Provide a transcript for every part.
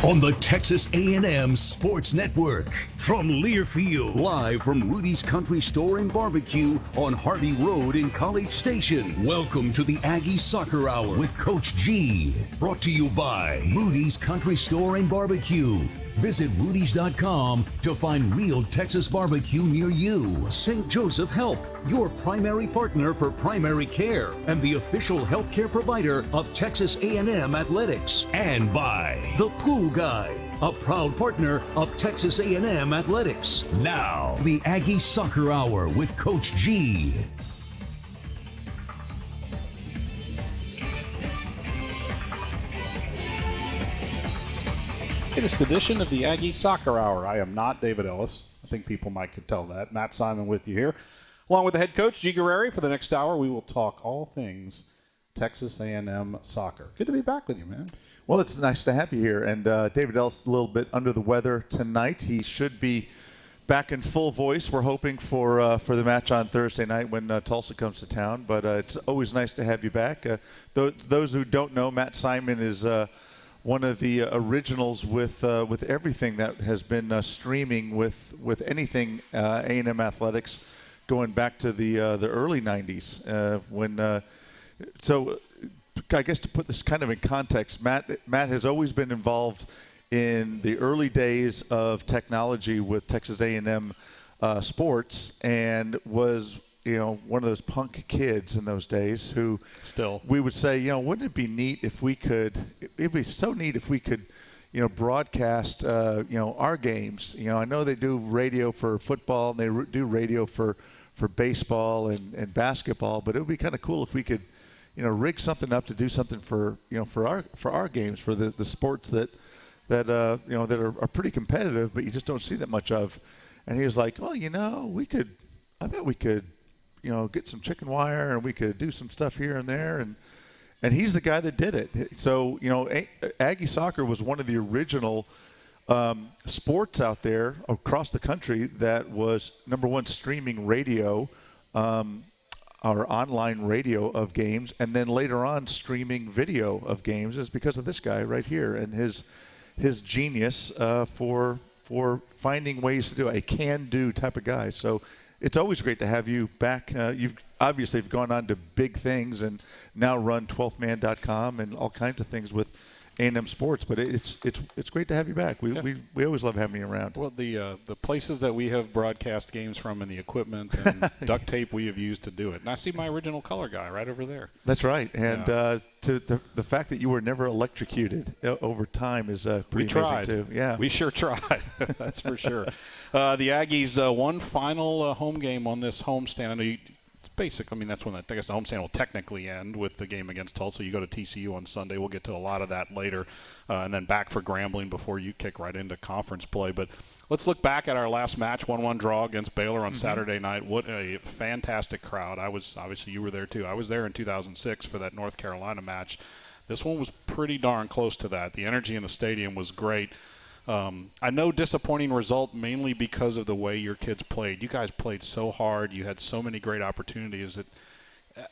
on the Texas A&M Sports Network. From Learfield, live from Rudy's Country Store and Barbecue on Harvey Road in College Station. Welcome to the Aggie Soccer Hour with Coach G. Brought to you by Rudy's Country Store and Barbecue. Visit Rudy's.com to find real Texas barbecue near you. St. Joseph Health, your primary partner for primary care and the official healthcare provider of Texas A&M Athletics. And by The Pool Guy, a proud partner of Texas A&M Athletics. Now, the Aggie Soccer Hour with Coach G. Latest edition of the Aggie Soccer Hour. I am not David Ellis. I think people might could tell that. Matt Simon with you here. Along with the head coach, G Guerrieri. For the next hour, we will talk all things Texas A&M soccer. Good to be back with you, man. Well, it's nice to have you here. And David Ellis a little bit under the weather tonight. He should be back in full voice. We're hoping for the match on Thursday night when Tulsa comes to town. But it's always nice to have you back. Those who don't know, Matt Simon is one of the originals with everything that has been streaming with anything A&M athletics, going back to the early '90s. So I guess to put this kind of in context, Matt has always been involved in the early days of technology with Texas A&M sports, and was one of those punk kids in those days who still we would say, wouldn't it be neat if we could, it'd be so neat if we could, broadcast, our games. I know they do radio for football and they do radio for baseball and basketball, but it would be kind of cool if we could, rig something up to do something for our games, for the sports that are pretty competitive, but you just don't see that much of. And he was like, well, I bet we could, get some chicken wire and we could do some stuff here and there. And he's the guy that did it. So, Aggie Soccer was one of the original sports out there across the country that was, number one, streaming radio, or online radio of games, and then later on streaming video of games, is because of this guy right here and his genius for finding ways to do it. A can-do type of guy. So it's always great to have you back. You've obviously gone on to big things and now run 12thman.com and all kinds of things with A&M Sports, but it's great to have you back. We always love having you around. Well, the places that we have broadcast games from and the equipment and duct tape we have used to do it. And I see my original color guy right over there. That's right. And to the fact that you were never electrocuted over time is pretty amazing too. Yeah, we sure tried. That's for sure. The Aggies one final home game on this homestand. I know that's when I guess the homestand will technically end with the game against Tulsa. You go to TCU on Sunday. We'll get to a lot of that later. And then back for Grambling before you kick right into conference play. But let's look back at our last match, 1-1 draw against Baylor on Saturday night. What a fantastic crowd. Obviously you were there too. I was there in 2006 for that North Carolina match. This one was pretty darn close to that. The energy in the stadium was great. I know disappointing result mainly because of the way your kids played. You guys played so hard. You had so many great opportunities. That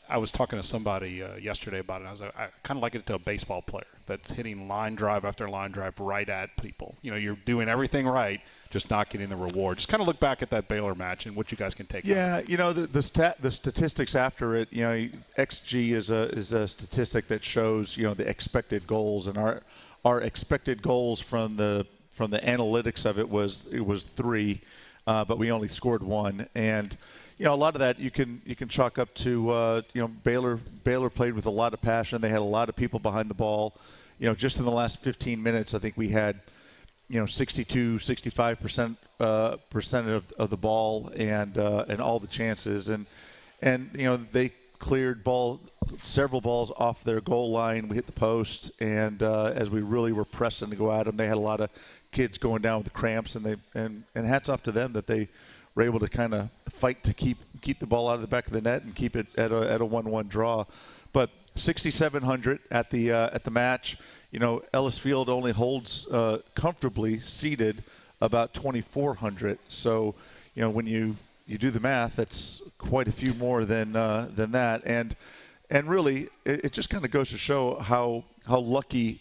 I was talking to somebody yesterday about it. I was like, I kind of like it to a baseball player that's hitting line drive after line drive right at people. You're doing everything right, just not getting the reward. Just kind of look back at that Baylor match and what you guys can take. Yeah, the statistics after it. XG is a statistic that shows the expected goals, and our expected goals from the analytics of it was 3, but we only scored 1. And a lot of that you can chalk up to Baylor played with a lot of passion. They had a lot of people behind the ball. Just in the last 15 minutes, I think we had 65% of the ball and all the chances, and they cleared several balls off their goal line. We hit the post, and as we really were pressing to go at them, they had a lot of kids going down with the cramps, and hats off to them that they were able to kind of fight to keep the ball out of the back of the net and keep it at a 1-1 draw. But 6,700 at the match. Ellis Field only holds comfortably seated about 2,400. So when you do the math, that's quite a few more than that. And And really, it just kind of goes to show how lucky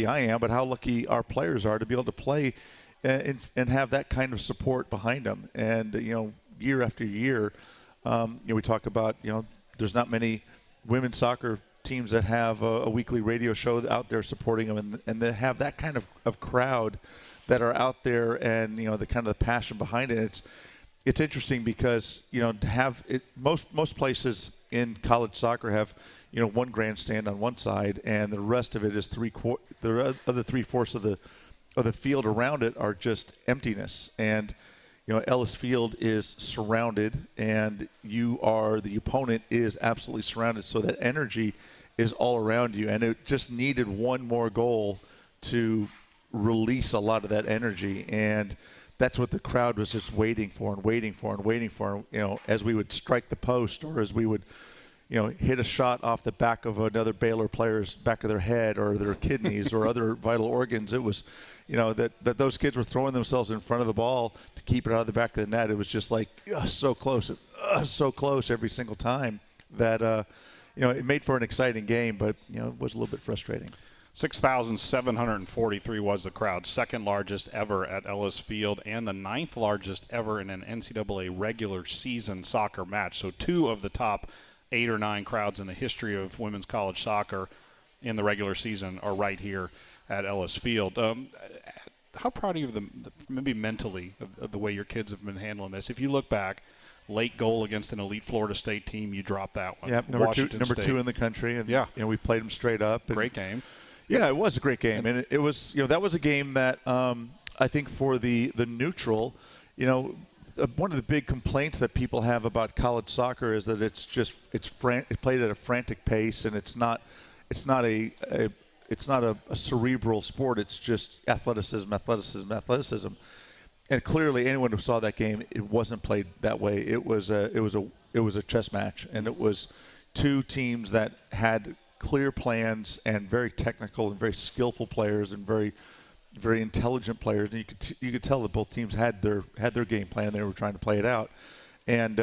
I am, but how lucky our players are to be able to play and have that kind of support behind them. And year after year, we talk about there's not many women's soccer teams that have a weekly radio show out there supporting them, and they have that kind of crowd that are out there, and the kind of the passion behind it. It's interesting because to have it, most places in college soccer have one grandstand on one side, and the rest of it is the other 3/4 of the field around it are just emptiness. And Ellis Field is surrounded, and the opponent is absolutely surrounded, so that energy is all around you, and it just needed one more goal to release a lot of that energy. And that's what the crowd was just waiting for and waiting for and waiting for. As we would strike the post, or as we would hit a shot off the back of another Baylor player's back of their head or their kidneys or other vital organs, it was that those kids were throwing themselves in front of the ball to keep it out of the back of the net. It was just like so close every single time that it made for an exciting game, but it was a little bit frustrating. 6,743 was the crowd, second largest ever at Ellis Field, and the 9th largest ever in an NCAA regular season soccer match. So 2 of the top 8 or 9 crowds in the history of women's college soccer in the regular season are right here at Ellis Field. How proud are you of maybe mentally, of the way your kids have been handling this? If you look back, late goal against an elite Florida State team, you dropped that one. Yeah, number two in the country, and we played them straight up. Great game. Yeah, it was a great game, and it was that was a game that I think for the neutral, one of the big complaints that people have about college soccer is that it's played at a frantic pace, and it's not a cerebral sport. It's just athleticism. And clearly, anyone who saw that game, it wasn't played that way. It was a chess match, and it was 2 teams that had clear plans and very technical and very skillful players and very, very intelligent players. And you could tell that both teams had their game plan. They were trying to play it out, and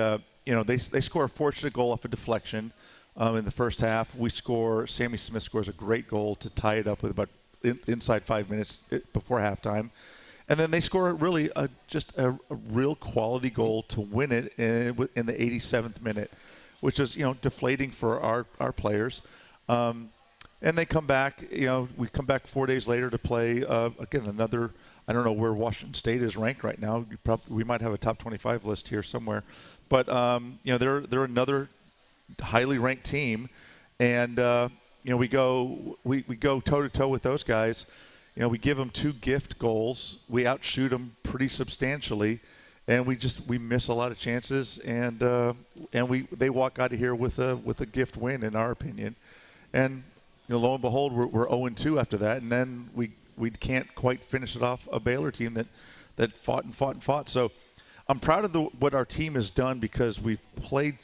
they score a fortunate goal off a deflection in the first half. Sammy Smith scores a great goal to tie it up with about inside 5 minutes before halftime. And then they score really just a real quality goal to win it in the 87th minute, which is deflating for our players. And they come back. We come back 4 days later to play again another. I don't know where Washington State is ranked right now. We might have a top 25 list here somewhere, but they're another highly ranked team, and we go toe to toe with those guys. We give them 2 gift goals. We outshoot them pretty substantially, and we miss a lot of chances, and they walk out of here with a gift win, in our opinion. And lo and behold, we're 0-2 after that, and then we can't quite finish it off a Baylor team that fought. So I'm proud of what our team has done, because we've played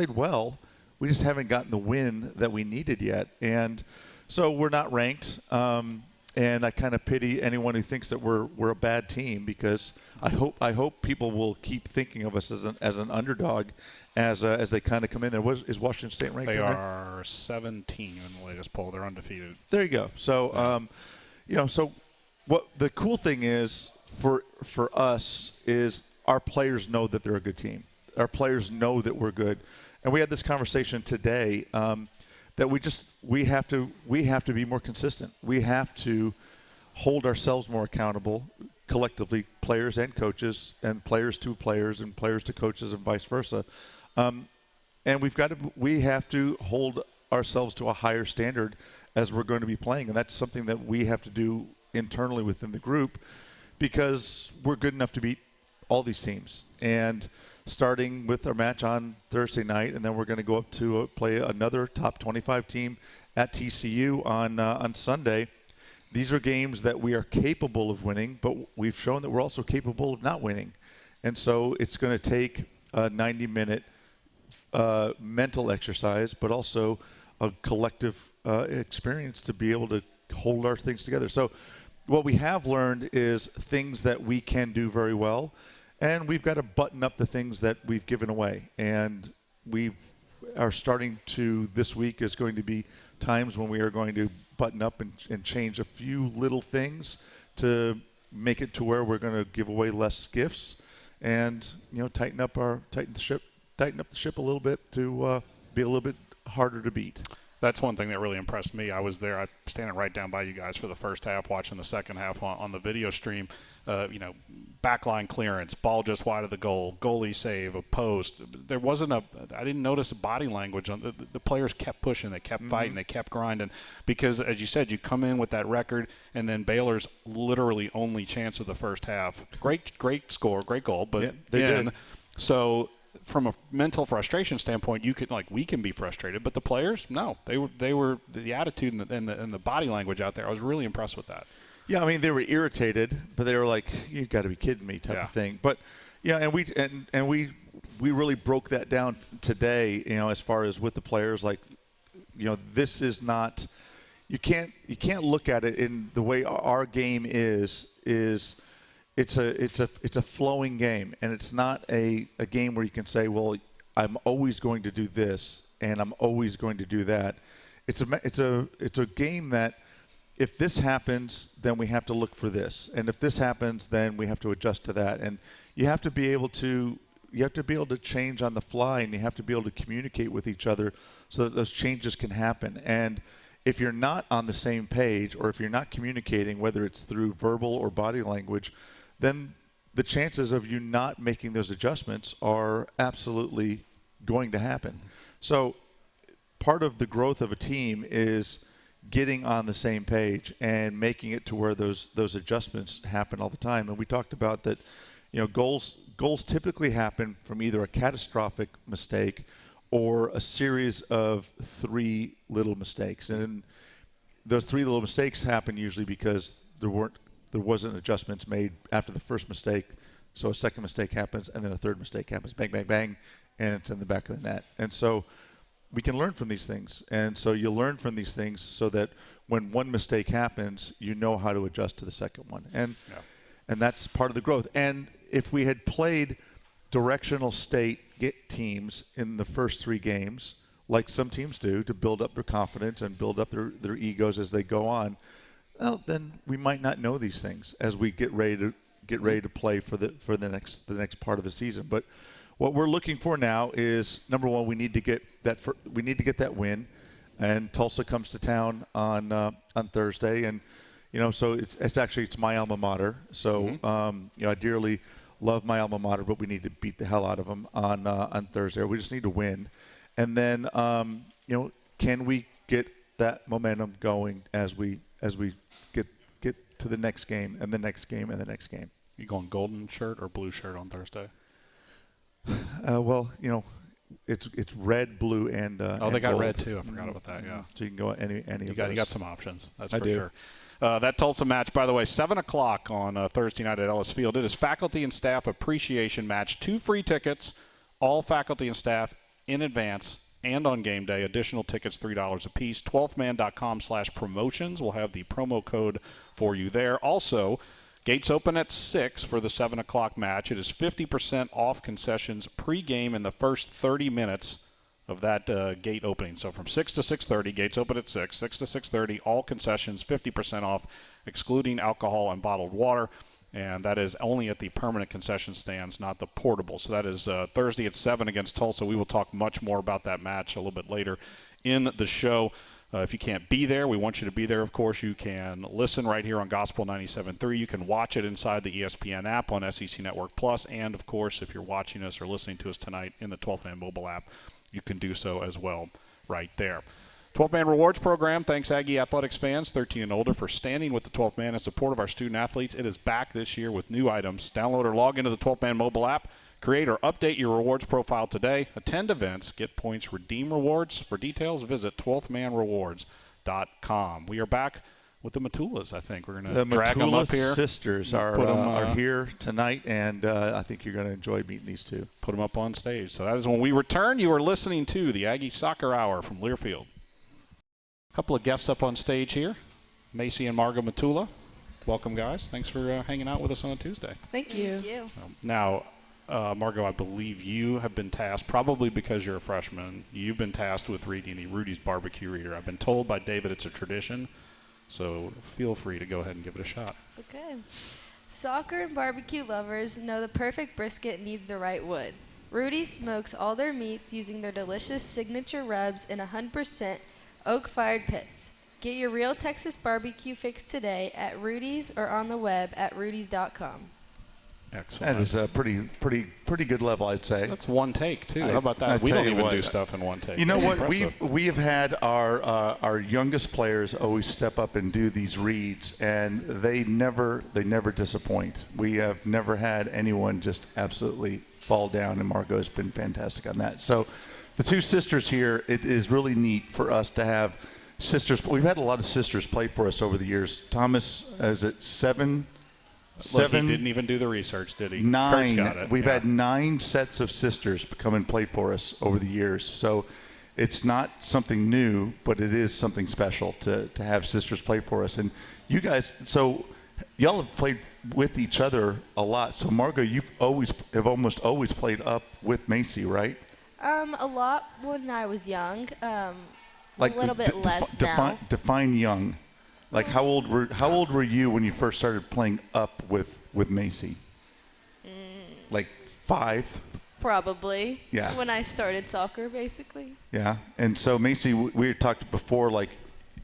well. We just haven't gotten the win that we needed yet, and so we're not ranked. And I kind of pity anyone who thinks that we're a bad team, because I hope people will keep thinking of us as an underdog as they kind of come in there. Is Washington State ranked? They are 17 in the latest poll. They're undefeated. There you go. So so what the cool thing is for us is our players know that they're a good team. Our players know that we're good, and we had this conversation today. That we have to be more consistent. We have to hold ourselves more accountable collectively, players and coaches, and players to players and players to coaches, and vice versa. And we have to hold ourselves to a higher standard as we're going to be playing, and that's something that we have to do internally within the group, because we're good enough to beat all these teams. And starting with our match on Thursday night, and then we're going to go up to play another top 25 team at TCU on Sunday. These are games that we are capable of winning, but we've shown that we're also capable of not winning. And so it's going to take a 90-minute mental exercise, but also a collective experience to be able to hold our things together. So what we have learned is things that we can do very well, and we've got to button up the things that we've given away. And we've are starting to, this week is going to be times when we are going to button up and change a few little things to make it to where we're going to give away less gifts and, tighten up the ship a little bit to be a little bit harder to beat. That's one thing that really impressed me. I was there, standing right down by you guys for the first half, watching the second half on the video stream. Backline clearance, ball just wide of the goal, goalie save, a post. There wasn't I didn't notice body language. The players kept pushing, they kept fighting, they kept grinding. Because, as you said, you come in with that record, and then Baylor's literally only chance of the first half. Great score, great goal, but they did. So from a mental frustration standpoint, we can be frustrated, but the players, no, they were the attitude and the body language out there. I was really impressed with that. Yeah, I mean, they were irritated, but they were like, "You've got to be kidding me," type of thing. But and we really broke that down today. As far as with the players, this is not. You can't look at it in the way our game is. It's a flowing game, and it's not a game where you can say, well, I'm always going to do this and I'm always going to do that. It's a game that if this happens, then we have to look for this, and if this happens, then we have to adjust to that. And you have to be able to change on the fly, and you have to be able to communicate with each other so that those changes can happen. And if you're not on the same page, or if you're not communicating, whether it's through verbal or body language, then the chances of you not making those adjustments are absolutely going to happen. So part of the growth of a team is getting on the same page and making it to where those adjustments happen all the time. And we talked about that, goals typically happen from either a catastrophic mistake or a series of 3 little mistakes. And those 3 little mistakes happen usually because there wasn't adjustments made after the first mistake. So a second mistake happens, and then a third mistake happens. Bang, bang, bang, and it's in the back of the net. And so we can learn from these things. And so you learn from these things so that when one mistake happens, you know how to adjust to the second one. And that's part of the growth. And if we had played directional state teams in the first 3 games, like some teams do, to build up their confidence and build up their egos as they go on, well, then we might not know these things as we get ready to play for the next part of the season. But what we're looking for now is, number one, we need to get that win, and Tulsa comes to town on Thursday, and so it's my alma mater. So I dearly love my alma mater, but we need to beat the hell out of them on Thursday. We just need to win, and then can we get that momentum going as we get to the next game and the next game and the next game. You going golden shirt or blue shirt on Thursday? Well, it's red, blue, and they got gold. red too. I forgot about that. Yeah. So you can go any of those. You got some options. That's for I do. sure. That Tulsa match, by the way, 7 o'clock on Thursday night at Ellis Field. It is faculty and staff appreciation match. 2 free tickets, all faculty and staff in advance and on game day. Additional tickets, $3 a piece. 12man.com/promotions will have the promo code for you there. Also, gates open at 6 for the 7 o'clock match. It is 50% off concessions pregame in the first 30 minutes of that gate opening. So from 6 to 6:30, gates open at 6 to 6:30, all concessions 50% off, excluding alcohol and bottled water. And that is only at the permanent concession stands, not the portable. So that is Thursday at 7 against Tulsa. We will talk much more about that match a little bit later in the show. If you can't be there, we want you to be there, of course. You can listen right here on Gospel 97.3. You can watch it inside the ESPN app on SEC Network Plus. And, of course, if you're watching us or listening to us tonight in the 12th Man mobile app, you can do so as well right there. 12th Man Rewards Program, thanks Aggie Athletics fans 13 and older for standing with the 12th Man in support of our student athletes. It is back this year with new items. Download or log into the 12th Man mobile app. Create or update your rewards profile today. Attend events, get points, redeem rewards. For details, visit 12thmanrewards.com. We are back with the Matulas, I think. We're going to drag them up here. The Matula sisters are here tonight, and I think you're going to enjoy meeting these two. Put them up on stage. So that is when we return. You are listening to the Aggie Soccer Hour from Learfield. A couple of guests up on stage here, Macy and Margo Matula. Welcome, guys. Thanks for hanging out with us on a Tuesday. Thank you. Now, Margo, I believe you have been tasked, probably because you're a freshman, you've been tasked with reading the Rudy's Barbecue Reader. I've been told by David it's a tradition, so feel free to go ahead and give it a shot. Okay. Soccer and barbecue lovers know the perfect brisket needs the right wood. Rudy smokes all their meats using their delicious signature rubs in 100% oak-fired pits. Get your real Texas barbecue fix today at Rudy's or on the web at rudys.com. Excellent. That is a pretty good level, I'd say. That's one take, too. How about that? We don't even do stuff in one take. You know That's what? impressive. We have had our youngest players always step up and do these reads, and they never disappoint. We have never had anyone just absolutely fall down, and Margo has been fantastic on that. So the two sisters here, it is really neat for us to have sisters. We've had a lot of sisters play for us over the years. Thomas, is it seven? Look, he didn't even do the research, did he? 9. Kurt's got it. We've had 9 sets of sisters come and play for us over the years. So it's not something new, but it is something special to have sisters play for us. And you guys, so y'all have played with each other a lot. So Margo, you have almost always played up with Macy, right? A lot when I was young. Like a little bit less now. Define young. Like how old were you when you first started playing up with Macy? Like 5? Probably. Yeah. When I started soccer, basically. Yeah. And so Macy, we had talked before, like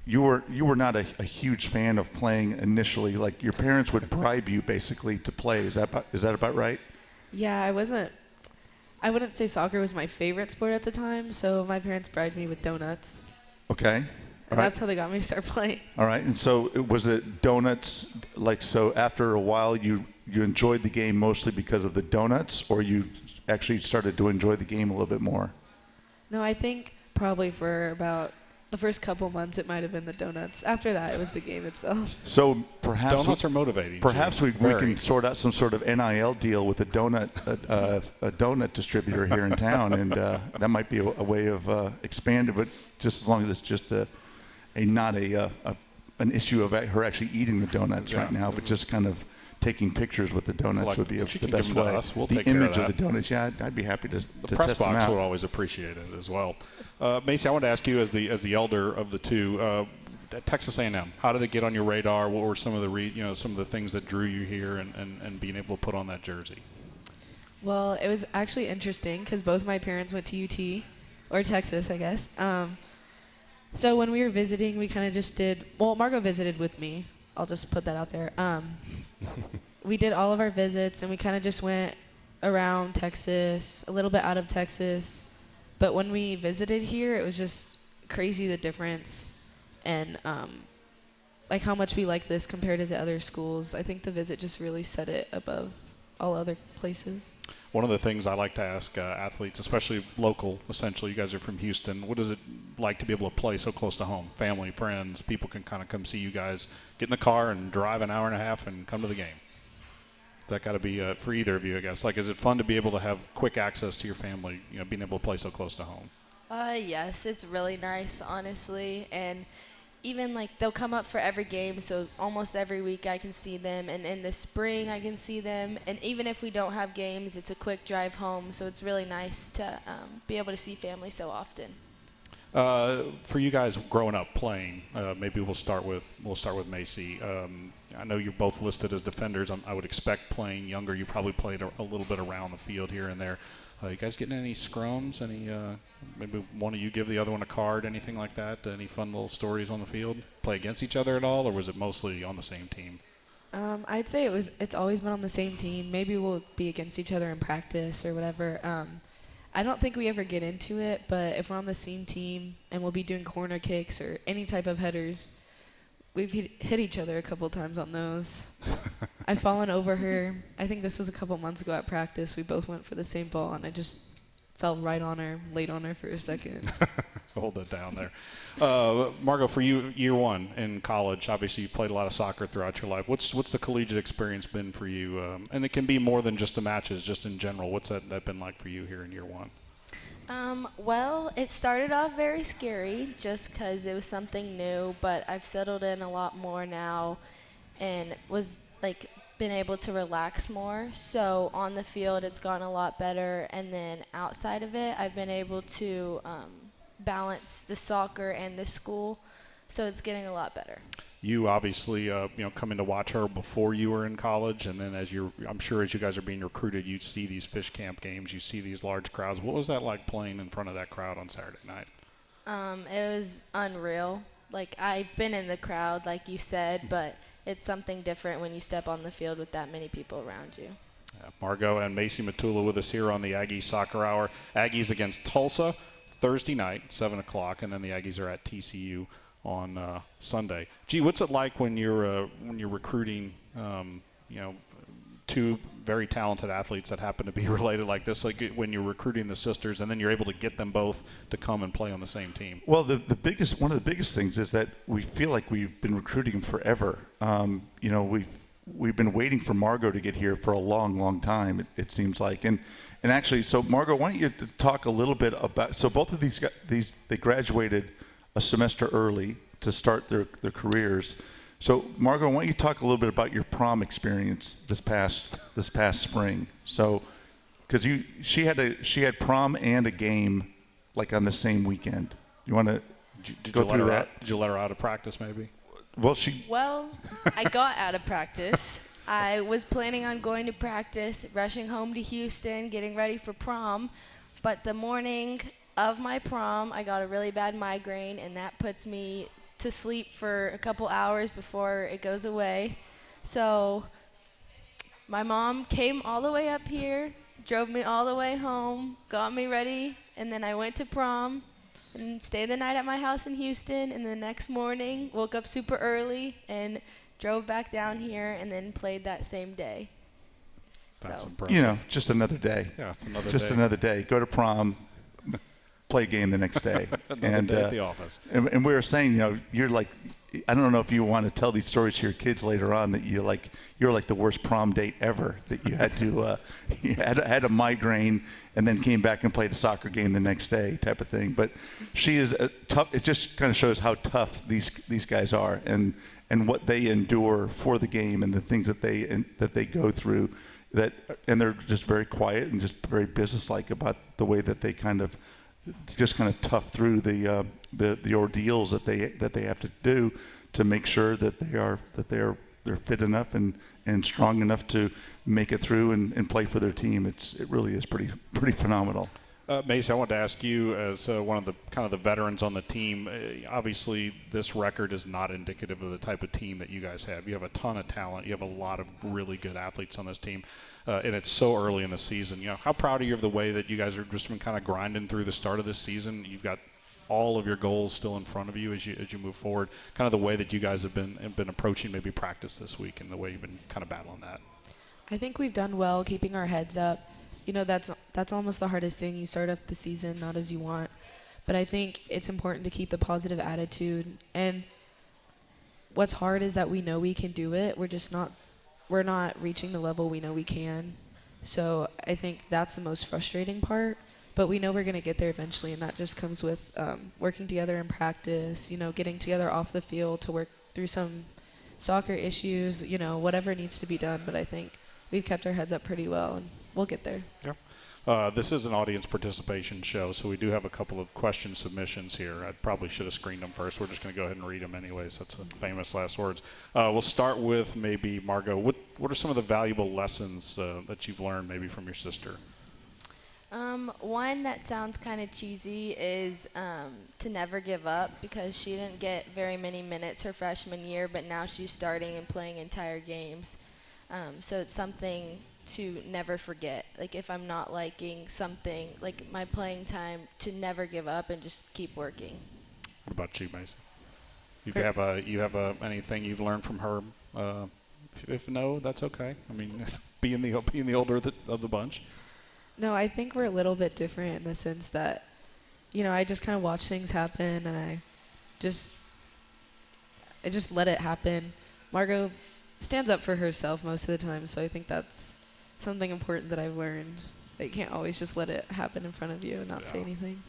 you were not a huge fan of playing initially. Like your parents would bribe you basically to play. Is that about right? Yeah, I wouldn't say soccer was my favorite sport at the time, so my parents bribed me with donuts. Okay. And that's how they got me to start playing. All right. And so was it donuts, like, so after a while you enjoyed the game mostly because of the donuts, or you actually started to enjoy the game a little bit more? No, I think probably for about the first couple months it might have been the donuts. After that, it was the game itself. So perhaps donuts are motivating. Perhaps we can sort out some sort of NIL deal with a donut distributor here in town, and that might be a way of expanding, but just as long as it's just not an issue of her actually eating the donuts right now, but just kind of taking pictures with the donuts would be the best way. We'll the take care image of the donuts, yeah, I'd be happy to the press test them box out. would always appreciate it as well. Macy, I want to ask you as the elder of the two, Texas A&M. How did it get on your radar? What were some of the things that drew you here and being able to put on that jersey? Well, it was actually interesting because both my parents went to UT, or Texas, I guess. So when we were visiting, we kind of just Margo visited with me. I'll just put that out there. We did all of our visits, and we kind of just went around Texas, a little bit out of Texas. But when we visited here, it was just crazy, the difference, and like how much we like this compared to the other schools. I think the visit just really set it above all other places. One of the things I like to ask athletes, especially local, essentially, you guys are from Houston, what is it like to be able to play so close to home? Family, friends, people can kind of come see you guys, get in the car and drive an hour and a half and come to the game. That got to be for either of you, I guess. Like, is it fun to be able to have quick access to your family, being able to play so close to home? Yes, it's really nice, honestly, and even like they'll come up for every game, so almost every week I can see them, and in the spring I can see them, and even if we don't have games, it's a quick drive home, so it's really nice to be able to see family so often. For you guys growing up playing, maybe we'll start with Macy. I know you're both listed as defenders. I would expect playing younger, you probably played a little bit around the field here and there. You guys getting any scrums? Any maybe one of you give the other one a card, anything like that? Any fun little stories on the field? Play against each other at all, or was it mostly on the same team? I'd say it's always been on the same team. Maybe we'll be against each other in practice or whatever. I don't think we ever get into it, but if we're on the same team and we'll be doing corner kicks or any type of headers, we've hit each other a couple times on those. I've fallen over her. I think this was a couple months ago at practice. We both went for the same ball, and I just fell right on her, laid on her for a second. Hold it down there. Margo, for you, year one in college, obviously you played a lot of soccer throughout your life. What's the collegiate experience been for you? And it can be more than just the matches, just in general. What's that been like for you here in year one? Well, it started off very scary just because it was something new, but I've settled in a lot more now and was like been able to relax more. So on the field, it's gone a lot better. And then outside of it, I've been able to balance the soccer and the school. So it's getting a lot better. You obviously, coming to watch her before you were in college, and then I'm sure as you guys are being recruited, you see these fish camp games, you see these large crowds. What was that like playing in front of that crowd on Saturday night? It was unreal. Like, I've been in the crowd, like you said, but it's something different when you step on the field with that many people around you. Margo and Macy Matula with us here on the Aggie Soccer Hour. Aggies against Tulsa Thursday night, 7 o'clock, and then the Aggies are at TCU on Sunday. Gee, what's it like when you're recruiting, two very talented athletes that happen to be related like this, like when you're recruiting the sisters and then you're able to get them both to come and play on the same team? Well, one of the biggest things is that we feel like we've been recruiting forever. We've been waiting for Margo to get here for a long, long time, it seems like. And actually, so Margo, why don't you talk a little bit about, so both of these they graduated a semester early to start their careers. So Margo, why don't you talk a little bit about your prom experience this past spring? So, because she had prom and a game like on the same weekend. You want to go through that? Did you let her out of practice maybe? Well, I got out of practice. I was planning on going to practice, rushing home to Houston, getting ready for prom. But the morning of my prom, I got a really bad migraine, and that puts me to sleep for a couple hours before it goes away. So my mom came all the way up here, drove me all the way home, got me ready, and then I went to prom and stayed the night at my house in Houston. And the next morning, woke up super early and drove back down here and then played that same day. That's impressive. Just another day. Yeah, it's another day. Just another day. Go to prom, play a game the next day. and day at the office. And we were saying, you're like, I don't know if you want to tell these stories to your kids later on, that you're like the worst prom date ever, that you had to you had a migraine and then came back and played a soccer game the next day type of thing. But she is tough. It just kind of shows how tough these guys are and what they endure for the game and the things that they go through. And they're just very quiet and just very businesslike about the way that they kind of tough through the ordeals that they have to do to make sure that they're fit enough and strong enough to make it through and play for their team. It really is pretty phenomenal. Macy, I want to ask you, as one of the veterans on the team, obviously this record is not indicative of the type of team that you guys have. You have a ton of talent. You have a lot of really good athletes on this team, and it's so early in the season. How proud are you of the way that you guys are just been kind of grinding through the start of this season? You've got all of your goals still in front of you as you move forward. Kind of the way that you guys have been approaching maybe practice this week and the way you've been kind of battling that. I think we've done well keeping our heads up. That's almost the hardest thing. You start off the season not as you want. But I think it's important to keep the positive attitude. And what's hard is that we know we can do it. We're not reaching the level we know we can. So I think that's the most frustrating part. But we know we're going to get there eventually, and that just comes with working together in practice, getting together off the field to work through some soccer issues, whatever needs to be done. But I think we've kept our heads up pretty well, and we'll get there. Yeah. This is an audience participation show, so we do have a couple of question submissions here. I probably should have screened them first. We're just going to go ahead and read them anyways. That's a famous last words. We'll start with maybe Margo. What are some of the valuable lessons that you've learned maybe from your sister? One that sounds kind of cheesy is to never give up, because she didn't get very many minutes her freshman year, but now she's starting and playing entire games. So it's something to never forget. Like, if I'm not liking something, like my playing time, to never give up and just keep working. What about you, Macy? You have anything you've learned from her? If no, that's okay. I mean, being the older of the bunch. No, I think we're a little bit different in the sense that, I just kind of watch things happen, and I just let it happen. Margo stands up for herself most of the time, so I think that's something important that I've learned. That you can't always just let it happen in front of you and not say anything.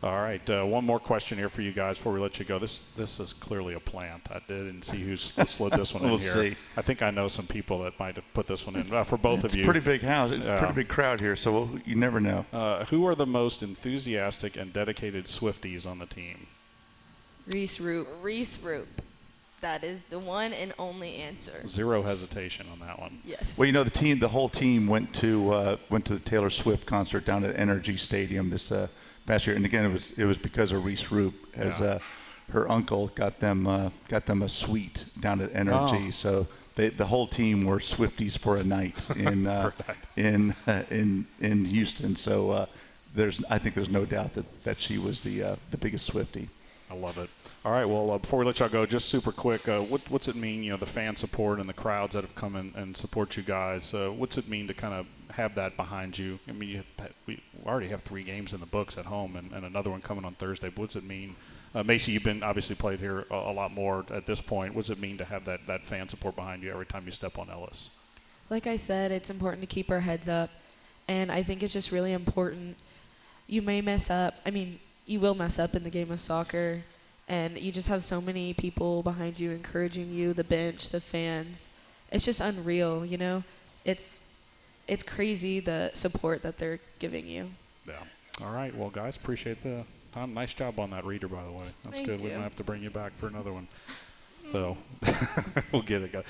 All right, one more question here for you guys before we let you go. This is clearly a plant. I didn't see who slid this one in We'll here. see. I think I know some people that might have put this one in for both of you. It's a pretty big house. It's a pretty big crowd here, so you never know. Who are the most enthusiastic and dedicated Swifties on the team? Reese Roop. Reese Roop. That is the one and only answer. Zero hesitation on that one. Yes. Well, the whole team went to the Taylor Swift concert down at Energy Stadium this past year, and again it was because of Reese Roop, as her uncle got them a suite down at Energy. So the whole team were Swifties for a night in Houston. So I think there's no doubt that she was the biggest Swiftie. I love it. All right, well, before we let y'all go, just super quick, what's it mean, the fan support and the crowds that have come in and support you guys? What's it mean to kind of have that behind you? I mean, we already have 3 games in the books at home and another one coming on Thursday. But what's it mean? Macy, you've been obviously played here a lot more at this point. What's it mean to have that fan support behind you every time you step on Ellis? Like I said, it's important to keep our heads up, and I think it's just really important. You may mess up. I mean, you will mess up in the game of soccer. And you just have so many people behind you encouraging you, the bench, the fans. It's just unreal, It's crazy the support that they're giving you. Yeah. All right. Well, guys, appreciate the time. Nice job on that reader, by the way. That's Thank good. you. We might have to bring you back for another one. So we'll get it, guys.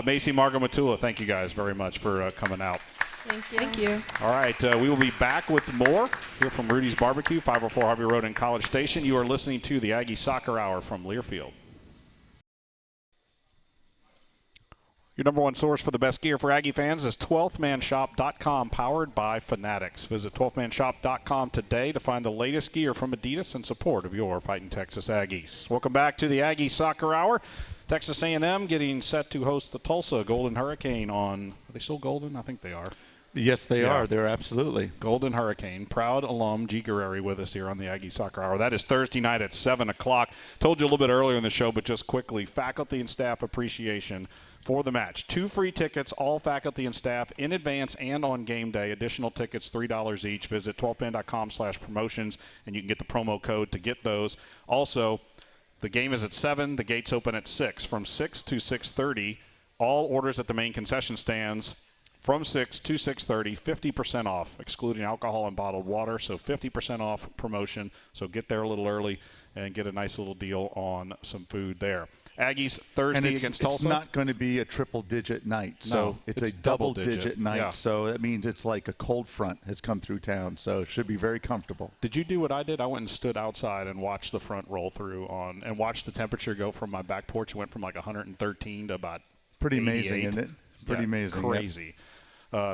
Macy, Margo, Matula, thank you guys very much for coming out. Thank you. Thank you. All right, we will be back with more here from Rudy's Barbecue, 504 Harvey Road in College Station. You are listening to the Aggie Soccer Hour from Learfield. Your number one source for the best gear for Aggie fans is 12thmanshop.com, powered by Fanatics. Visit 12thmanshop.com today to find the latest gear from Adidas in support of your Fighting Texas Aggies. Welcome back to the Aggie Soccer Hour. Texas A&M getting set to host the Tulsa Golden Hurricane on, are they still golden? I think they are. Yes, they are. They're absolutely. Golden Hurricane. Proud alum G Guerrieri with us here on the Aggie Soccer Hour. That is Thursday night at 7 o'clock. Told you a little bit earlier in the show, but just quickly, faculty and staff appreciation for the match. 2 free tickets, all faculty and staff, in advance and on game day. Additional tickets, $3 each. Visit 12man.com/promotions, and you can get the promo code to get those. Also, the game is at 7. The gates open at 6. From 6 to 6:30, all orders at the main concession stands from 6 to 6:30, 50% off, excluding alcohol and bottled water. So 50% off promotion. So get there a little early and get a nice little deal on some food there. Aggies Thursday against Tulsa. It's not going to be a triple-digit night. So No, it's it's a double-digit night. yeah. So that means it's like a cold front has come through town. So it should be very comfortable. Did you do what I did? I went and stood outside and watched the front roll through and watched the temperature go from my back porch. It went from like 113 to about Pretty 88. amazing, isn't it? Pretty amazing. Crazy.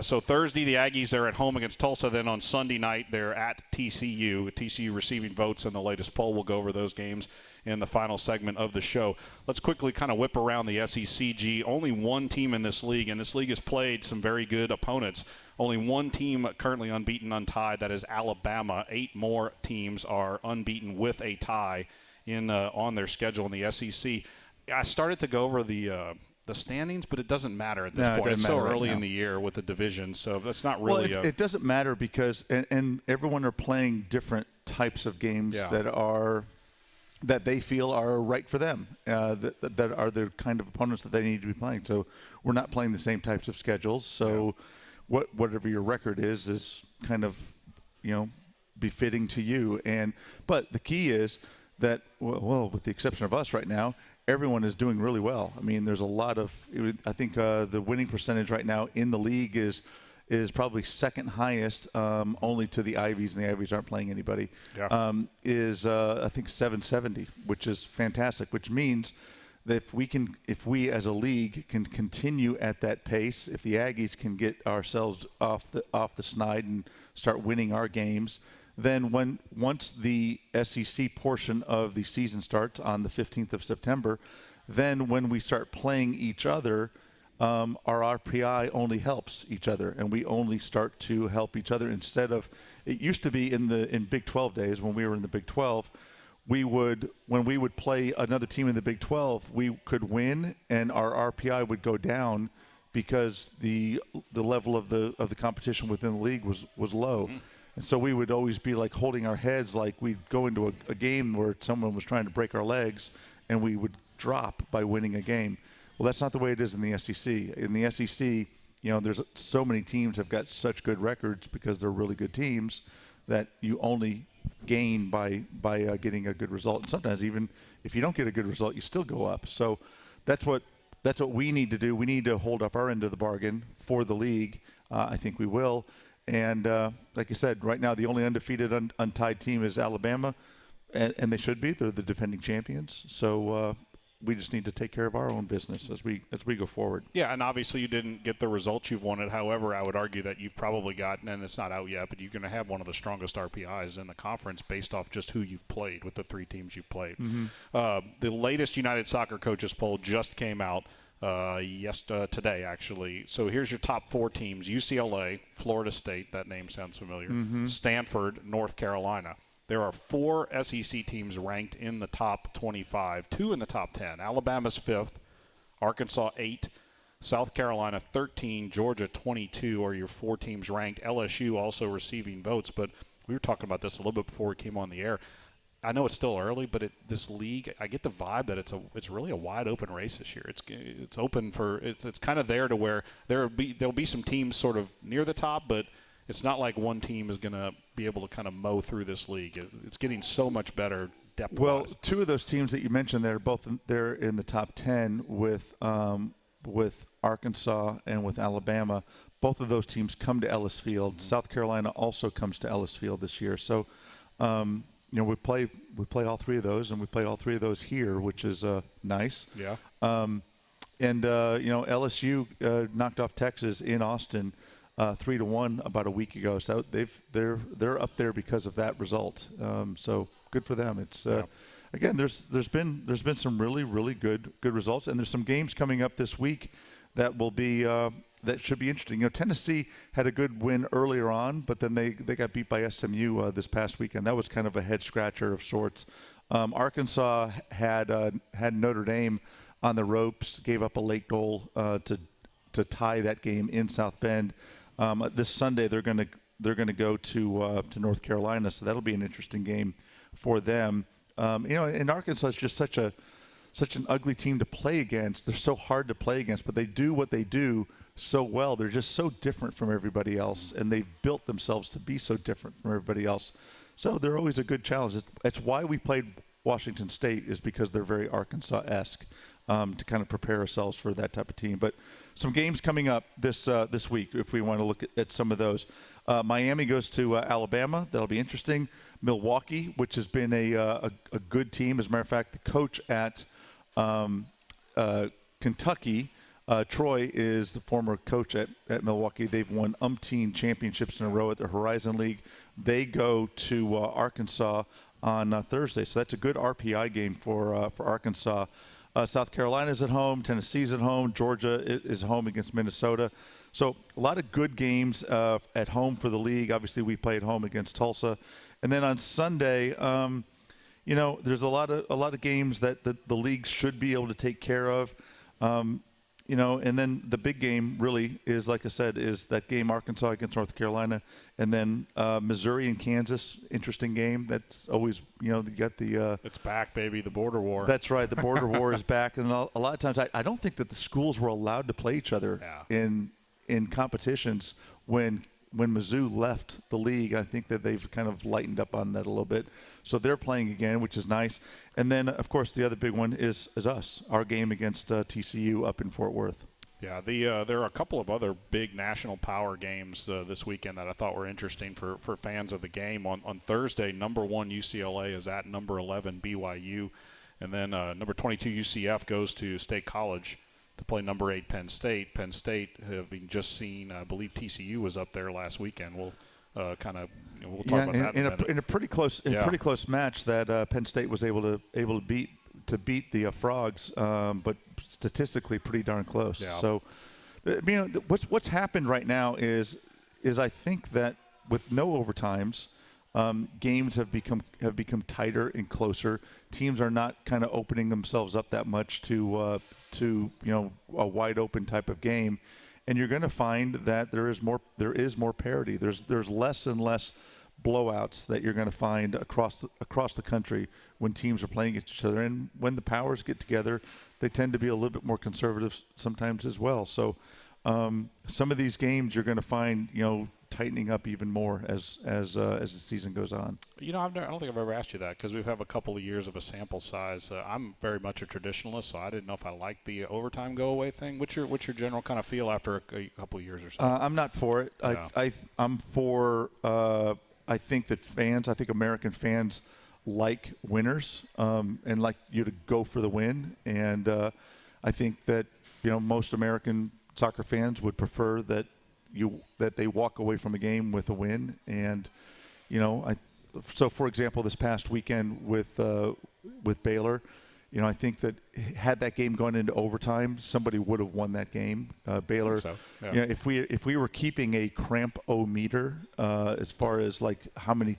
So Thursday, the Aggies are at home against Tulsa. Then on Sunday night, they're at TCU. TCU receiving votes in the latest poll. We'll go over those games in the final segment of the show. Let's quickly kind of whip around the SECG. Only one team in this league, and this league has played some very good opponents. Only one team currently unbeaten, untied. That is Alabama. 8 more teams are unbeaten with a tie on their schedule in the SEC. I started to go over the standings, but it doesn't matter at this point. It's so early in the year with the division, so that's not really. Well, it doesn't matter because and everyone are playing different types of games that they feel are right for them, that are the kind of opponents that they need to be playing. So we're not playing the same types of schedules. So whatever your record is kind of befitting to you. But the key is that well, with the exception of us right now, everyone is doing really well. I mean, there's a lot of – I think the winning percentage right now in the league is probably second highest, only to the Ivies, and the Ivies aren't playing anybody, is I think 770, which is fantastic, which means that if we as a league can continue at that pace, if the Aggies can get ourselves off the snide and start winning our games – then once the SEC portion of the season starts on the 15th of September, then when we start playing each other, our RPI only helps each other, and we only start to help each other instead of – it used to be in Big 12 days when we were in the Big 12, when we would play another team in the Big 12, we could win and our RPI would go down because the level of the competition within the league was low. Mm-hmm. And so we would always be like holding our heads like we'd go into a game where someone was trying to break our legs and we would drop by winning a game. Well, that's not the way it is in the SEC. In the SEC, there's so many teams have got such good records because they're really good teams that you only gain by getting a good result. And sometimes even if you don't get a good result, you still go up. So that's what we need to do. We need to hold up our end of the bargain for the league. I think we will. And like I said, right now the only undefeated, untied team is Alabama, and they should be. They're the defending champions. So we just need to take care of our own business as we go forward. Yeah, and obviously you didn't get the results you've wanted. However, I would argue that you've probably gotten, and it's not out yet, but you're going to have one of the strongest RPIs in the conference based off just who you've played with the 3 teams you've played. Mm-hmm. The latest United Soccer Coaches poll just came out. Today, actually. So here's your top 4 teams: UCLA, Florida State, that name sounds familiar, Stanford, North Carolina. There are 4 SEC teams ranked in the top 25, 2 in the top 10. Alabama's 5th, Arkansas 8, South Carolina 13, Georgia 22 are your 4 teams ranked. LSU also receiving votes, but we were talking about this a little bit before we came on the air. I know it's still early, but this league, I get the vibe that it's really a wide open race this year. It's open for it's kind of there to where there'll be some teams sort of near the top, but it's not like one team is going to be able to kind of mow through this league. It's getting so much better depth-wise. Well, 2 of those teams that you mentioned there, they're in the top 10 with Arkansas and with Alabama. Both of those teams come to Ellis Field. Mm-hmm. South Carolina also comes to Ellis Field this year. So. We play all 3 of those, and we play all 3 of those here, which is nice. Yeah. LSU knocked off Texas in Austin 3-1 about a week ago. So they're up there because of that result. So good for them. It's again, there's been some really good results, and there's some games coming up this week that will be. That should be interesting. Tennessee had a good win earlier on, but then they got beat by SMU this past weekend. That was kind of a head scratcher of sorts. Arkansas had Notre Dame on the ropes, gave up a late goal to tie that game in South Bend. This Sunday they're going to go to North Carolina, so that'll be an interesting game for them. And Arkansas is just such an ugly team to play against. They're so hard to play against, but they do what they do so well. They're just so different from everybody else, and they've built themselves to be so different from everybody else. So they're always a good challenge. It's why we played Washington State, is because they're very Arkansas-esque, to kind of prepare ourselves for that type of team. But some games coming up this week, if we want to look at some of those. Miami goes to Alabama. That'll be interesting. Milwaukee, which has been a good team. As a matter of fact, the coach at Kentucky, Troy, is the former coach at Milwaukee. They've won umpteen championships in a row at the Horizon League. They go to Arkansas on Thursday, so that's a good RPI game for Arkansas. South Carolina's at home, Tennessee's at home, Georgia is home against Minnesota. So a lot of good games at home for the league. Obviously, we play at home against Tulsa, and then on Sunday, there's a lot of games that the league should be able to take care of. And then the big game really is, like I said, is that game Arkansas against North Carolina, and then Missouri and Kansas. Interesting game. That's always, you got the. It's back, baby. The border war. That's right. The border war is back, and a lot of times I don't think that the schools were allowed to play each other in competitions when Mizzou left the league. I think that they've kind of lightened up on that a little bit. So they're playing again, which is nice. And then, of course, the other big one is us, our game against TCU up in Fort Worth. Yeah, there are a couple of other big national power games this weekend that I thought were interesting for fans of the game. On Thursday, number 1 UCLA is at number 11 BYU. And then number 22 UCF goes to State College to play number 8 Penn State. Penn State, having just seen, I believe TCU was up there last weekend. We'll talk about that in a pretty close match that Penn State was able to beat the Frogs, but statistically pretty darn close. Yeah. So, what's happened right now is I think that with no overtimes, games have become tighter and closer. Teams are not kind of opening themselves up that much to a wide open type of game. And you're going to find that there is more parity. There's less and less blowouts that you're going to find across the country when teams are playing against each other. And when the powers get together, they tend to be a little bit more conservative sometimes as well. So some of these games you're going to find, tightening up even more as the season goes on. I don't think I've ever asked you that because we've had a couple of years of a sample size. I'm very much a traditionalist, so I didn't know if I liked the overtime go-away thing. What's your general kind of feel after a couple of years or so? I'm not for it. No. I'm for. I think American fans like winners and like you to go for the win. And I think that most American soccer fans would prefer that they walk away from a game with a win. And so for example, this past weekend with Baylor, I think that had that game gone into overtime, somebody would have won that game. Baylor, so, yeah. If we were keeping a cramp-o-meter as far as like how many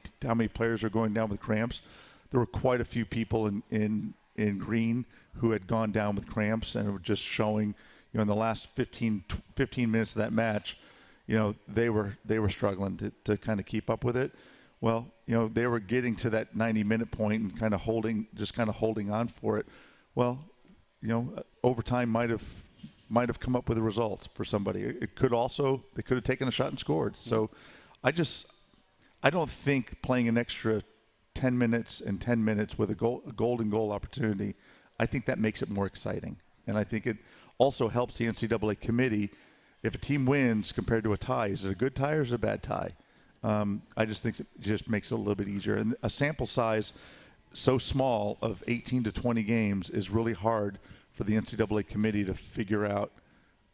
players are going down with cramps, there were quite a few people in green who had gone down with cramps, and it was just showing, in the last 15 minutes of that match, they were struggling to kind of keep up with it. Well, they were getting to that 90-minute point and kind of holding on for it. Well, overtime might have come up with a result for somebody. They could have taken a shot and scored. So I don't think playing an extra 10 minutes and 10 minutes with a golden goal opportunity, I think that makes it more exciting. And I think it also helps the NCAA committee. If a team wins compared to a tie, is it a good tie or is it a bad tie? I just think it just makes it a little bit easier. And a sample size so small of 18 to 20 games is really hard for the NCAA committee to figure out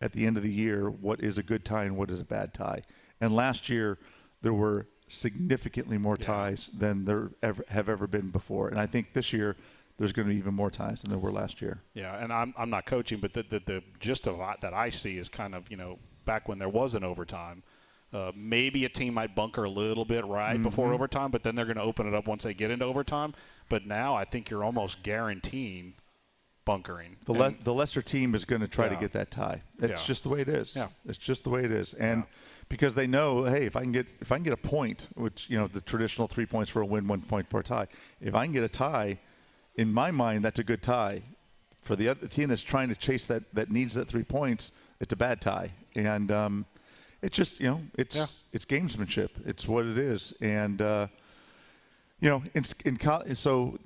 at the end of the year what is a good tie and what is a bad tie. And last year there were significantly more ties than there have ever been before. And I think this year there's going to be even more ties than there were last year. Yeah, and I'm not coaching, but the gist of that I see is kind of, back when there was an overtime, maybe a team might bunker a little bit before overtime, but then they're going to open it up once they get into overtime. But now I think you're almost guaranteeing bunkering. The lesser team is going to try to get that tie. It's just the way it is. Yeah. It's just the way it is. And because they know, hey, if I can get a point, which the traditional 3 points for a win, 1 point for a tie. If I can get a tie, in my mind, that's a good tie. For the other team that's trying to chase that needs that 3 points, it's a bad tie. And it's just it's gamesmanship. It's what it is. And so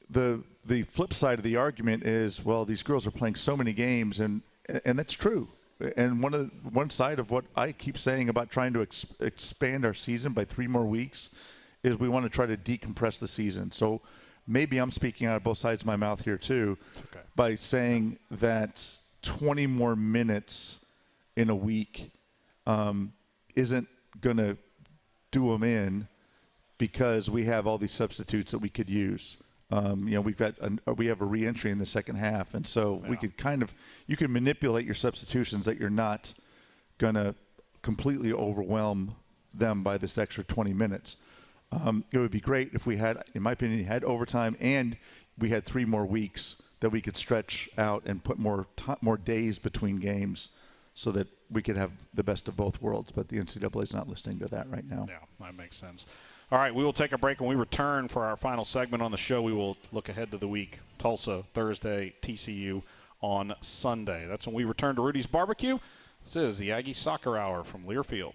the flip side of the argument is, well, these girls are playing so many games, and that's true. And one side of what I keep saying about trying to expand our season by 3 more weeks is we want to try to decompress the season. So maybe I'm speaking out of both sides of my mouth here too, by saying that 20 more minutes in a week isn't going to do them in, because we have all these substitutes that we could use. We have a re-entry in the second half, and so we could you can manipulate your substitutions that you're not going to completely overwhelm them by this extra 20 minutes. It would be great if we had, in my opinion, had overtime and we had 3 more weeks that we could stretch out and put more days between games, so that we could have the best of both worlds. But the NCAA is not listening to that right now. Yeah, that makes sense. All right, we will take a break. When we return for our final segment on the show, we will look ahead to the week. Tulsa Thursday, TCU on Sunday. That's when we return to Rudy's Barbecue. This is the Aggie Soccer Hour from Learfield.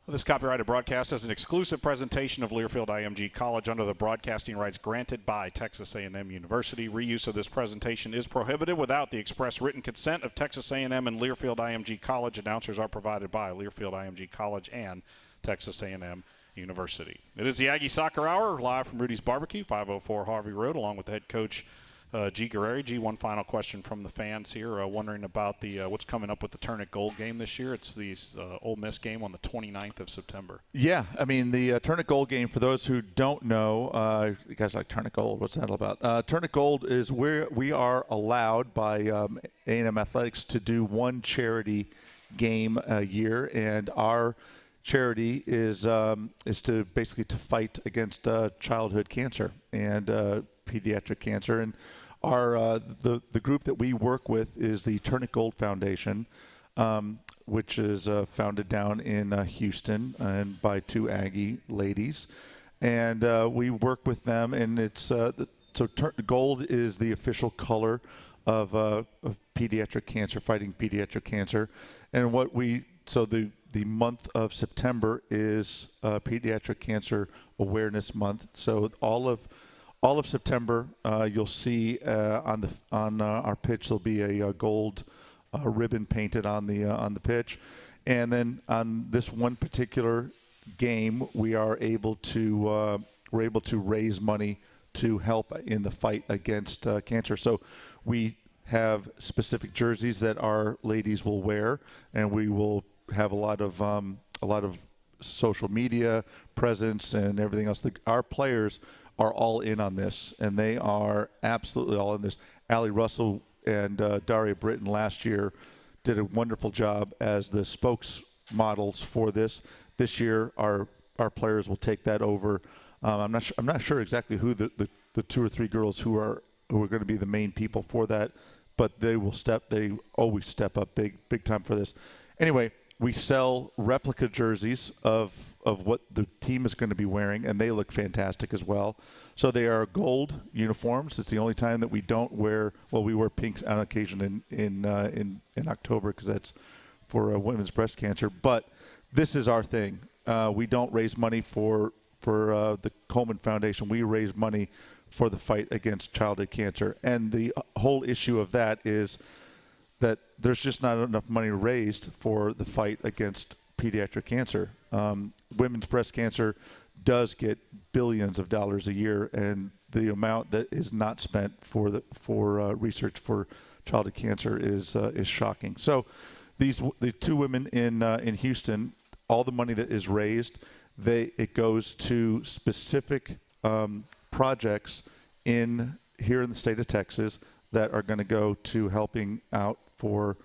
This copyrighted broadcast is an exclusive presentation of Learfield IMG College under the broadcasting rights granted by Texas A&M University. Reuse of this presentation is prohibited without the express written consent of Texas A&M and Learfield IMG College. Announcers are provided by Learfield IMG College and Texas A&M University. It is the Aggie Soccer Hour, live from Rudy's Barbecue, 504 Harvey Road, along with the head coach, G Guerrieri. G, one final question from the fans here, wondering about the what's coming up with the Turn It Gold game this year. It's the Ole Miss game on the 29th of September. Yeah, I mean, the Turn It Gold game, for those who don't know, you guys like Turn It Gold, what's that all about? Turn It Gold is where we are allowed by A&M Athletics to do one charity game a year, and our charity is to basically to fight against childhood cancer and pediatric cancer. And our the group that we work with is the Turn It Gold Foundation. which is founded down in Houston and by two Aggie ladies. And we work with them, and it's gold is the official color of pediatric cancer, fighting pediatric cancer. And the month of September is Pediatric Cancer Awareness Month. So all of September, you'll see on our pitch there'll be a gold ribbon painted on the pitch, and then on this one particular game, we're able to raise money to help in the fight against cancer. So we have specific jerseys that our ladies will wear, and we will have a lot of social media presence and everything else. Our players are all in on this, and they are absolutely all in this. Allie Russell and Daria Britton last year did a wonderful job as the spokesmodels for this. This year, our players will take that over. I'm not sure exactly who the two or three girls who are going to be the main people for that, but they always step up big time for this. Anyway, we sell replica jerseys of what the team is going to be wearing, and they look fantastic as well. So they are gold uniforms. It's the only time that we don't wear. Well, we wear pink on occasion in October because that's for women's breast cancer. But this is our thing. We don't raise money for the Coleman Foundation. We raise money for the fight against childhood cancer, and the whole issue of that is that there's just not enough money raised for the fight against pediatric cancer. Women's breast cancer does get billions of dollars a year, and the amount that is not spent for research for childhood cancer is shocking. So the two women in Houston, all the money that is raised, it goes to specific projects here in the state of Texas that are going to go to helping out for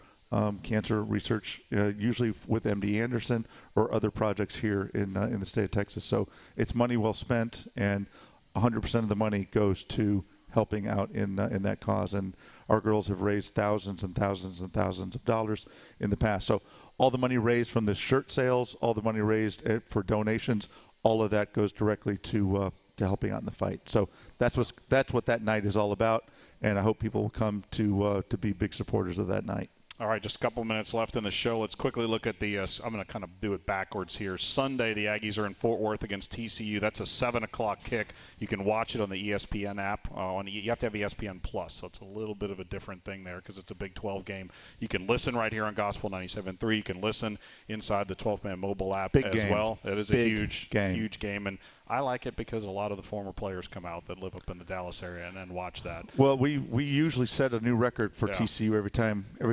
cancer research, usually with MD Anderson or other projects here in the state of Texas. So it's money well spent, and 100% of the money goes to helping out in that cause. And our girls have raised thousands and thousands and thousands of dollars in the past. So all the money raised from the shirt sales, all the money raised for donations, all of that goes directly to helping out in the fight. So that's what that night is all about, and I hope people will come to be big supporters of that night. All right, just a couple minutes left in the show. Let's quickly look at the I'm going to kind of do it backwards here. Sunday, the Aggies are in Fort Worth against TCU. That's a 7 o'clock kick. You can watch it on the ESPN app. You have to have ESPN Plus, so it's a little bit of a different thing there because it's a Big 12 game. You can listen right here on Gospel 97.3. You can listen inside the 12-man mobile app well. It is a huge game. And I like it because a lot of the former players come out that live up in the Dallas area and then watch that. Well, we usually set a new record for TCU every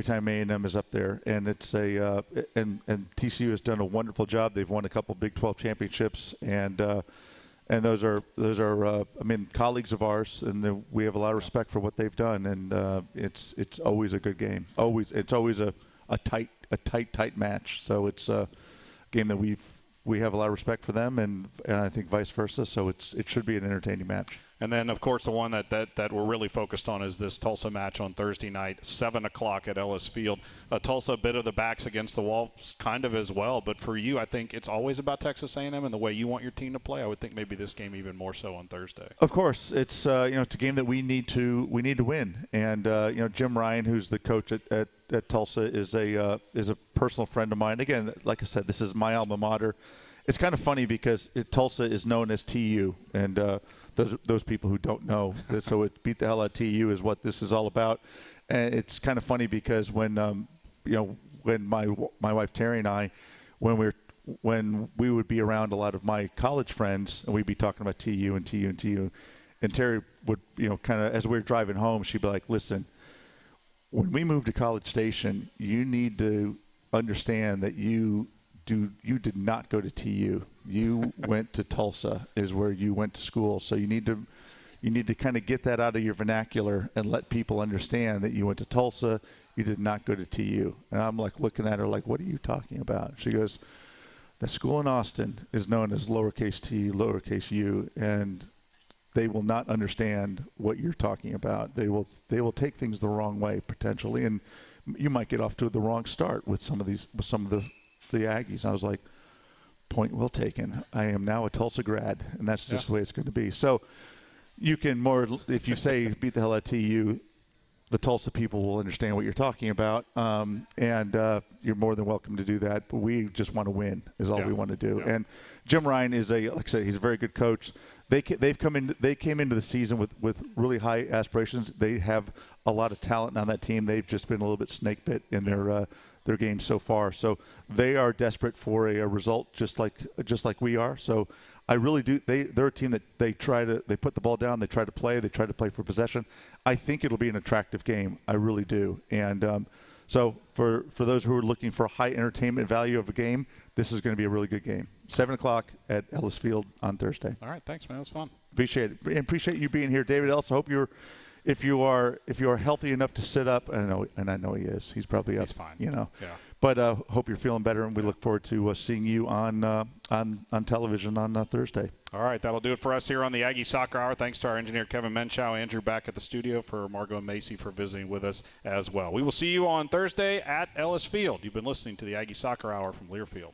time A&M is up there, and it's and TCU has done a wonderful job. They've won a couple Big 12 championships, and those are colleagues of ours, and we have a lot of respect for what they've done, and it's always a good game. It's always a tight match. So it's a game that we have a lot of respect for them, and I think vice versa. So it should be an entertaining match. And then, of course, the one that we're really focused on is this Tulsa match on Thursday night, 7 o'clock at Ellis Field. Tulsa, a bit of the backs against the wall, kind of as well. But for you, I think it's always about Texas A&M and the way you want your team to play. I would think maybe this game even more so on Thursday. Of course, it's it's a game that we need to win. And Jim Ryan, who's the coach at Tulsa, is a personal friend of mine. Again, like I said, this is my alma mater. It's kind of funny because Tulsa is known as TU, and those people who don't know, so it beat the hell out of TU is what this is all about. And it's kind of funny because when my wife Terry and I, when we would be around a lot of my college friends, and we'd be talking about TU, and Terry would kind of, as we were driving home, she'd be like, "Listen, when we move to College Station, you need to understand that you did not go to TU. You went to Tulsa is where you went to school. So you need to kind of get that out of your vernacular and let people understand that you went to Tulsa. You did not go to TU." And I'm like looking at her like, "What are you talking about?" She goes, "The school in Austin is known as lowercase t, lowercase u, and they will not understand what you're talking about. They will take things the wrong way potentially, and you might get off to the wrong start with some of the Aggies. And I was like, point well taken. I am now a Tulsa grad, and that's just the way it's going to be. So you can if you say beat the hell out of TU, the Tulsa people will understand what you're talking about, and you're more than welcome to do that. But we just want to win is all we want to do. And Jim Ryan is like I said, he's a very good coach. They came into the season with really high aspirations. They have a lot of talent on that team. They've just been a little bit snake bit in their game so far. So they are desperate for a result, just like we are. So I really do. They're a team that they put the ball down. They try to play for possession. I think it'll be an attractive game. I really do. And so for those who are looking for a high entertainment value of a game, this is going to be a really good game. 7:00 at Ellis Field on Thursday. All right, thanks, man. It was fun. Appreciate it. And appreciate you being here, David. Also hope if you are healthy enough to sit up, I know he is. He's probably up. He's fine. Yeah. But hope you're feeling better, and we look forward to seeing you on television on Thursday. All right, that'll do it for us here on the Aggie Soccer Hour. Thanks to our engineer, Kevin Menschow, Andrew back at the studio, for Margo and Macy for visiting with us as well. We will see you on Thursday at Ellis Field. You've been listening to the Aggie Soccer Hour from Learfield.